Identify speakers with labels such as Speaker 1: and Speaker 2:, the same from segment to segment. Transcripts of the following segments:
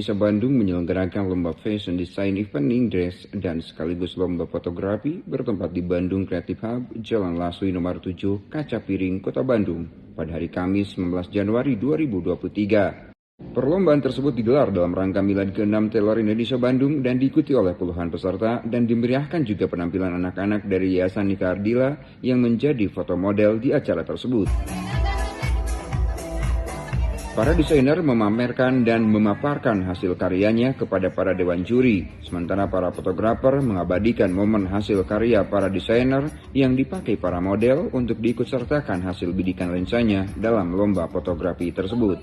Speaker 1: Indonesia Bandung menyelenggarakan lomba Fashion Design Evening Dress dan sekaligus lomba fotografi bertempat di Bandung Creative Hub, Jalan Laswi nomor 7, Kaca Piring, Kota Bandung pada hari Kamis 19 Januari 2023. Perlombaan tersebut digelar dalam rangka Milad ke-6 Tailor Indonesia Bandung dan diikuti oleh puluhan peserta dan dimeriahkan juga penampilan anak-anak dari Yayasan Nika Ardila yang menjadi foto model di acara tersebut. Para desainer memamerkan dan memaparkan hasil karyanya kepada para dewan juri, sementara para fotografer mengabadikan momen hasil karya para desainer yang dipakai para model untuk diikutsertakan hasil bidikan lensanya dalam lomba fotografi tersebut.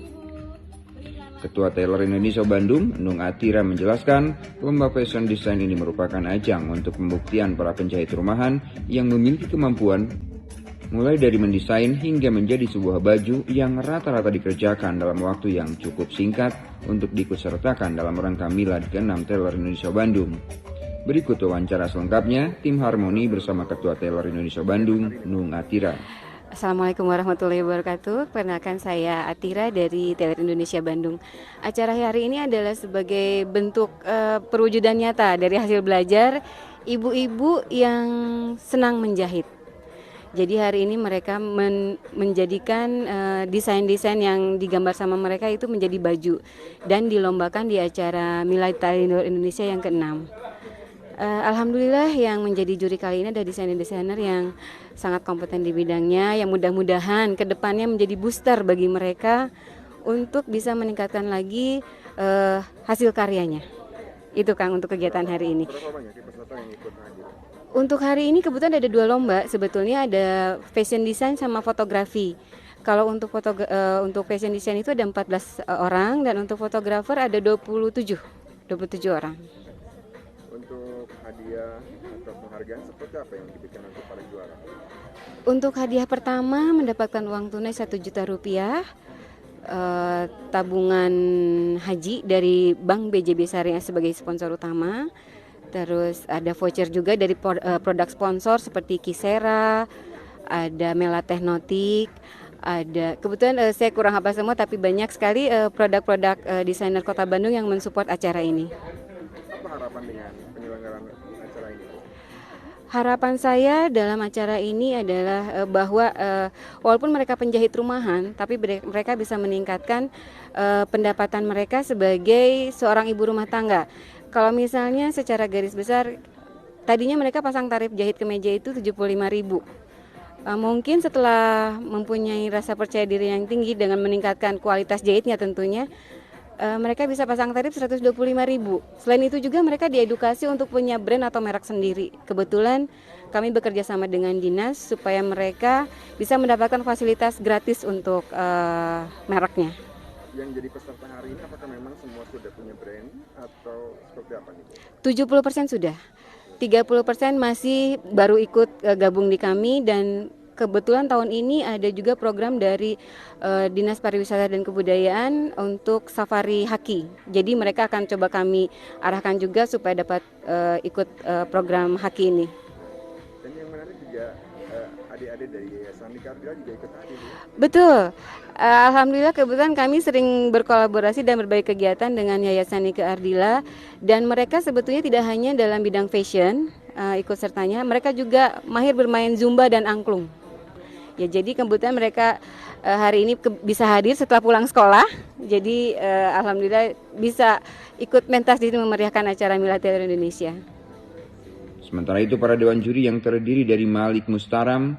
Speaker 1: Ketua Tailor Indonesia Bandung, Nung Atira menjelaskan, lomba fashion design ini merupakan ajang untuk pembuktian para penjahit rumahan yang memiliki kemampuan mulai dari mendesain hingga menjadi sebuah baju yang rata-rata dikerjakan dalam waktu yang cukup singkat untuk diikutsertakan dalam rangka Milad ke-6 Tailor Indonesia Bandung. Berikut wawancara selengkapnya, tim Harmoni bersama Ketua Tailor Indonesia Bandung, Nung Atira.
Speaker 2: Assalamualaikum warahmatullahi wabarakatuh. Perkenalkan saya Atira dari Tailor Indonesia Bandung. Acara hari ini adalah sebagai bentuk perwujudan nyata dari hasil belajar ibu-ibu yang senang menjahit. Jadi hari ini mereka menjadikan desain-desain yang digambar sama mereka itu menjadi baju dan dilombakan di acara Milad Tailor Indonesia yang ke-6. Alhamdulillah yang menjadi juri kali ini ada desainer-desainer yang sangat kompeten di bidangnya, yang mudah-mudahan ke depannya menjadi booster bagi mereka untuk bisa meningkatkan lagi hasil karyanya. Itu Kang untuk kegiatan hari ini. Untuk hari ini kebetulan ada 2 lomba, sebetulnya ada fashion design sama fotografi. Kalau untuk untuk fashion design itu ada 14 orang dan untuk fotografer ada 27 orang.
Speaker 3: Untuk hadiah atau penghargaan seperti apa yang diberikan untuk para juara?
Speaker 2: Untuk hadiah pertama mendapatkan uang tunai 1 juta rupiah, tabungan haji dari Bank BJB Syariah sebagai sponsor utama. Terus ada voucher juga dari produk sponsor seperti Kisera, ada Mela Technotik, ada kebetulan saya kurang hafal semua tapi banyak sekali produk-produk desainer Kota Bandung yang mensupport acara ini.
Speaker 3: Apa harapan dengan penyelenggaraan acara ini?
Speaker 2: Harapan saya dalam acara ini adalah bahwa walaupun mereka penjahit rumahan, tapi mereka bisa meningkatkan pendapatan mereka sebagai seorang ibu rumah tangga. Kalau misalnya secara garis besar, tadinya mereka pasang tarif jahit kemeja itu 75.000. Mungkin setelah mempunyai rasa percaya diri yang tinggi dengan meningkatkan kualitas jahitnya tentunya, mereka bisa pasang tarif 125.000. Selain itu juga mereka diedukasi untuk punya brand atau merek sendiri. Kebetulan kami bekerja sama dengan dinas supaya mereka bisa mendapatkan fasilitas gratis untuk mereknya.
Speaker 3: Yang jadi peserta hari ini apakah memang semua sudah punya brand atau seperti apa nih?
Speaker 2: 70% sudah. 30% masih baru ikut gabung di kami dan kebetulan tahun ini ada juga program dari Dinas Pariwisata dan Kebudayaan untuk safari haki. Jadi mereka akan coba kami arahkan juga supaya dapat ikut program haki ini.
Speaker 3: Dan yang menarik juga adik-adik dari Yayasan Nika Ardila juga ikut hadir.
Speaker 2: Betul. Alhamdulillah kebetulan kami sering berkolaborasi dan berbagai kegiatan dengan Yayasan Nika Ardila dan mereka sebetulnya tidak hanya dalam bidang fashion ikut sertanya, mereka juga mahir bermain zumba dan angklung. Ya jadi kebetulan mereka hari ini bisa hadir setelah pulang sekolah. Jadi alhamdulillah bisa ikut mentas di sini memeriahkan acara Milad Tailor Indonesia.
Speaker 1: Sementara itu para dewan juri yang terdiri dari Malik Mustaram,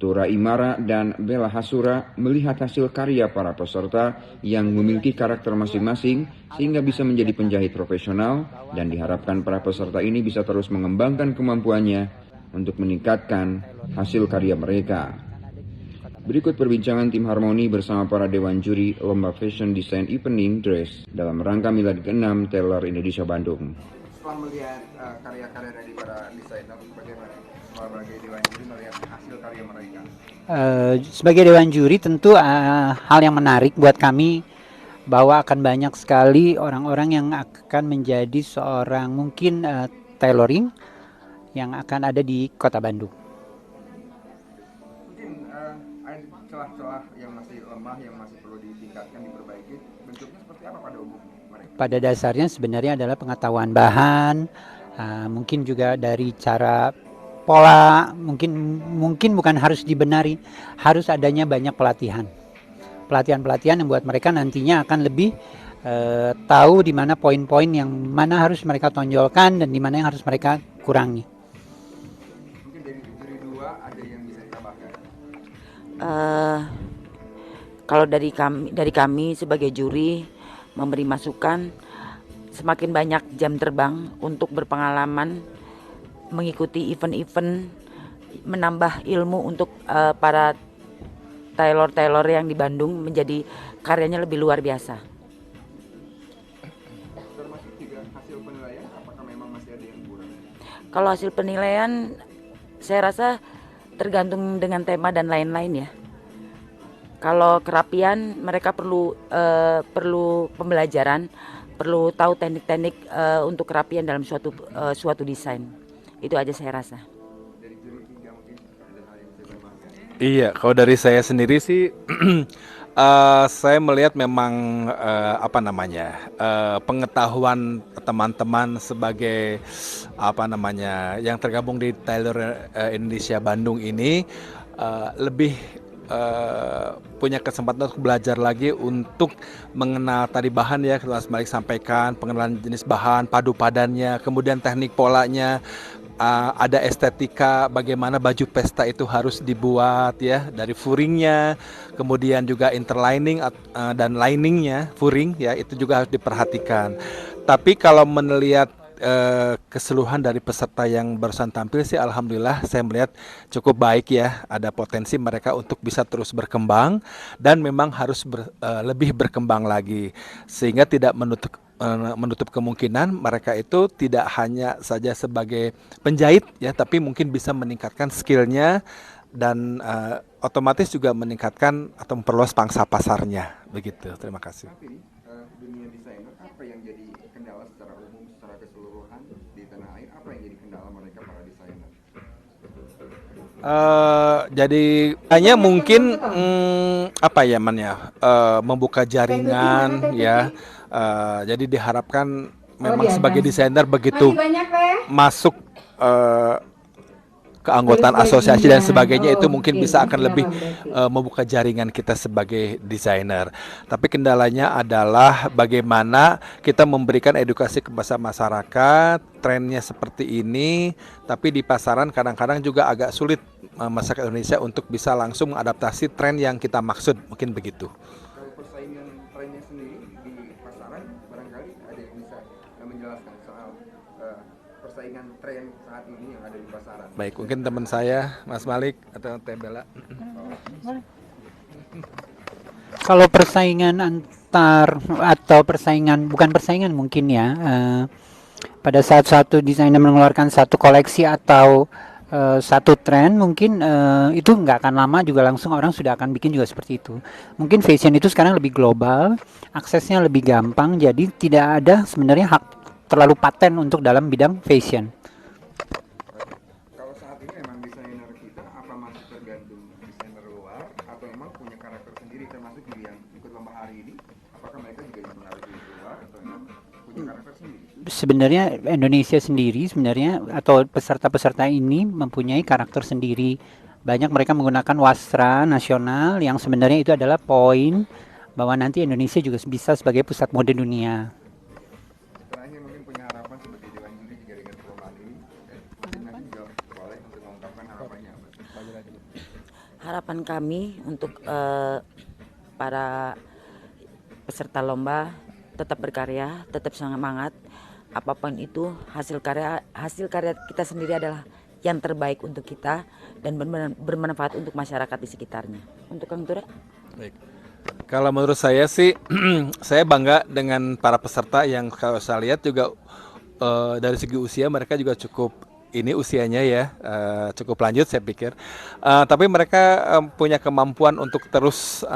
Speaker 1: Tura Imara, dan Bella Hasura melihat hasil karya para peserta yang memiliki karakter masing-masing sehingga bisa menjadi penjahit profesional dan diharapkan para peserta ini bisa terus mengembangkan kemampuannya untuk meningkatkan hasil karya mereka. Berikut perbincangan tim Harmoni bersama para dewan juri lomba Fashion Design Evening Dress dalam rangka Milad ke-6 Tailor Indonesia Bandung.
Speaker 3: Setelah melihat karya-karya dari para desainer, bagaimana sebagai dewan juri melihat hasil karya mereka?
Speaker 4: Sebagai dewan juri tentu hal yang menarik buat kami bahwa akan banyak sekali orang-orang yang akan menjadi seorang mungkin tailoring yang akan ada di Kota Bandung.
Speaker 3: Mungkin ada celah-celah yang masih lemah, yang masih perlu ditingkatkan, diperbaiki. Bentuknya seperti apa pada umumnya? mereka?
Speaker 4: Pada dasarnya sebenarnya adalah pengetahuan bahan, mungkin juga dari cara pola, mungkin bukan harus dibenari, harus adanya banyak pelatihan yang buat mereka nantinya akan lebih tahu di mana poin-poin yang mana harus mereka tonjolkan dan di mana yang harus mereka kurangi.
Speaker 3: Mungkin dari juri dua ada yang bisa ditambahkan?
Speaker 5: Eh, Kalau dari kami sebagai juri memberi masukan, semakin banyak jam terbang untuk berpengalaman mengikuti event-event, menambah ilmu untuk para tailor-tailor yang di Bandung menjadi karyanya lebih luar biasa.
Speaker 3: Termasuk juga hasil penilaian, apakah memang masih ada yang kurang?
Speaker 5: Kalau hasil penilaian, saya rasa tergantung dengan tema dan lain-lain ya. Kalau kerapian, mereka perlu pembelajaran, perlu tahu teknik-teknik untuk kerapian dalam suatu desain. Itu aja saya rasa.
Speaker 3: Dari juri tiga mungkin ada hal yang bisa ditambahkan?
Speaker 6: Iya, kalau dari saya sendiri sih, saya melihat memang pengetahuan teman-teman sebagai yang tergabung di Tailor Indonesia Bandung ini lebih punya kesempatan untuk belajar lagi untuk mengenal tadi bahan ya, Mas Malik sampaikan, pengenalan jenis bahan, padu padannya, kemudian teknik polanya. Ada estetika bagaimana baju pesta itu harus dibuat ya, dari furingnya, kemudian juga interlining dan liningnya, furing ya, itu juga harus diperhatikan. Tapi kalau melihat keseluruhan dari peserta yang barusan tampil sih alhamdulillah saya melihat cukup baik ya, ada potensi mereka untuk bisa terus berkembang dan memang harus lebih berkembang lagi, sehingga tidak menutup kemungkinan mereka itu tidak hanya saja sebagai penjahit ya, tapi mungkin bisa meningkatkan skillnya dan otomatis juga meningkatkan atau memperluas pangsa pasarnya begitu. Terima kasih.
Speaker 3: Tapi dunia desainer, apa yang jadi kendala secara umum, secara keseluruhan di tanah air? Apa yang jadi kendala mereka para desainer?
Speaker 6: Jadi hanya mungkin membuka jaringan ya. Jadi diharapkan memang sebagai desainer begitu masuk keanggotaan asosiasi dan sebagainya itu mungkin bisa akan lebih membuka jaringan kita sebagai desainer. Tapi kendalanya adalah bagaimana kita memberikan edukasi kepada masyarakat, trennya seperti ini, tapi di pasaran kadang-kadang juga agak sulit masyarakat Indonesia untuk bisa langsung mengadaptasi tren yang kita maksud, mungkin begitu.
Speaker 3: Kalau persaingan trennya sendiri di pasaran, barangkali ada yang bisa menjelaskan soal persaingan tren saat ini yang ada di pasaran.
Speaker 6: Baik, mungkin teman saya, Mas Malik atau Teh Bella.
Speaker 4: Kalau persaingan bukan persaingan mungkin ya, pada saat satu desainer mengeluarkan satu koleksi atau satu tren mungkin itu nggak akan lama juga langsung orang sudah akan bikin juga seperti itu. Mungkin fashion itu sekarang lebih global, aksesnya lebih gampang, jadi tidak ada sebenarnya hak terlalu paten untuk dalam bidang fashion.
Speaker 3: Kalau saat ini memang desainer kita apa masih tergantung desainer luar atau memang punya karakter sendiri, termasuk juga yang ikut lomba hari ini, apakah mereka juga dipengaruhi dari luar atau memang punya karakter sendiri?
Speaker 4: Sebenarnya Indonesia sendiri atau peserta-peserta ini mempunyai karakter sendiri. Banyak mereka menggunakan wastra nasional yang sebenarnya itu adalah poin bahwa nanti Indonesia juga bisa sebagai pusat mode dunia.
Speaker 3: Terakhir mungkin punya harapan sebagai dewan juri juga dengan perlombaan ini, mungkin nanti juga boleh untuk mengungkapkan harapannya apa?
Speaker 5: Harapan kami untuk para peserta lomba tetap berkarya, tetap semangat. Apapun itu hasil karya kita sendiri adalah yang terbaik untuk kita dan bermanfaat untuk masyarakat di sekitarnya. Untuk Kang Tura?
Speaker 6: Baik. Kalau menurut saya sih, saya bangga dengan para peserta yang kalau saya lihat juga dari segi usia mereka juga cukup ini usianya ya, cukup lanjut saya pikir. Tapi mereka punya kemampuan untuk terus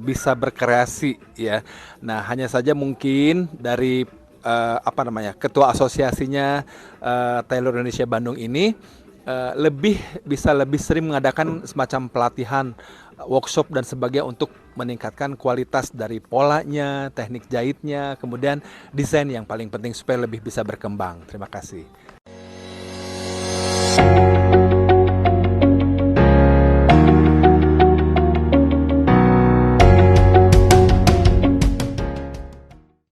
Speaker 6: bisa berkreasi ya. Nah hanya saja mungkin dari ketua asosiasinya Tailor Indonesia Bandung ini lebih sering mengadakan semacam pelatihan, workshop dan sebagainya untuk meningkatkan kualitas dari polanya, teknik jahitnya, kemudian desain yang paling penting supaya lebih bisa berkembang. Terima kasih.